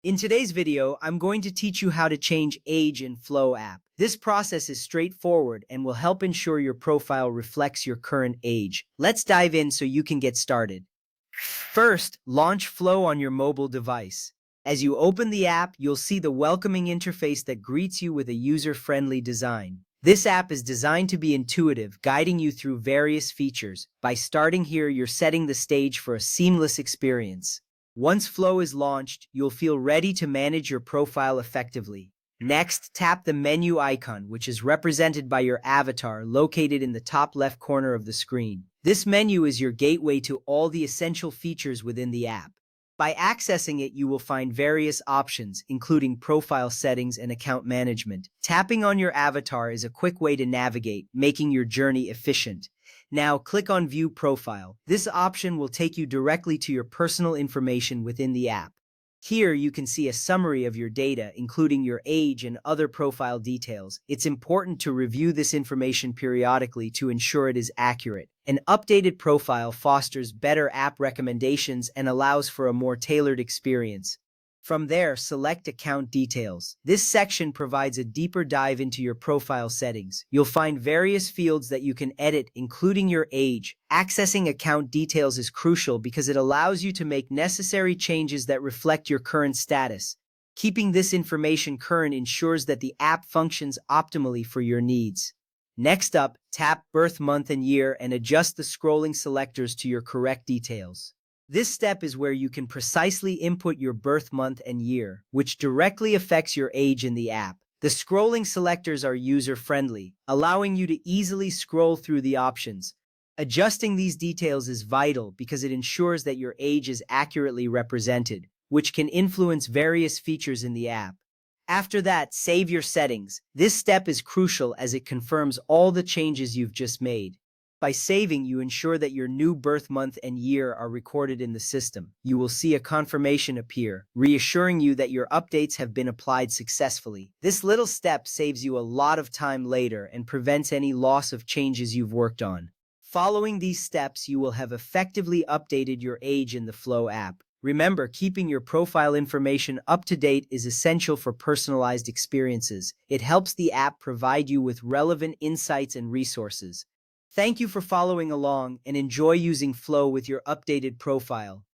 In today's video, I'm going to teach you how to change age in Flow app. This process is straightforward and will help ensure your profile reflects your current age. Let's dive in so you can get started. First, launch Flow on your mobile device. As you open the app, you'll see the welcoming interface that greets you with a user-friendly design. This app is designed to be intuitive, guiding you through various features. By starting here, you're setting the stage for a seamless experience. Once Flow is launched, you'll feel ready to manage your profile effectively. Next, tap the menu icon, which is represented by your avatar located in the top left corner of the screen. This menu is your gateway to all the essential features within the app. By accessing it, you will find various options, including profile settings and account management. Tapping on your avatar is a quick way to navigate, making your journey efficient. Now, click on View Profile. This option will take you directly to your personal information within the app. Here, you can see a summary of your data, including your age and other profile details. It's important to review this information periodically to ensure it is accurate. An updated profile fosters better app recommendations and allows for a more tailored experience. From there, select Account Details. This section provides a deeper dive into your profile settings. You'll find various fields that you can edit, including your age. Accessing account details is crucial because it allows you to make necessary changes that reflect your current status. Keeping this information current ensures that the app functions optimally for your needs. Next up, tap Birth Month and Year and adjust the scrolling selectors to your correct details. This step is where you can precisely input your birth month and year, which directly affects your age in the app. The scrolling selectors are user-friendly, allowing you to easily scroll through the options. Adjusting these details is vital because it ensures that your age is accurately represented, which can influence various features in the app. After that, save your settings. This step is crucial as it confirms all the changes you've just made. By saving, you ensure that your new birth month and year are recorded in the system. You will see a confirmation appear, reassuring you that your updates have been applied successfully. This little step saves you a lot of time later and prevents any loss of changes you've worked on. Following these steps, you will have effectively updated your age in the Flow app. Remember, keeping your profile information up to date is essential for personalized experiences. It helps the app provide you with relevant insights and resources. Thank you for following along and enjoy using Flow with your updated profile.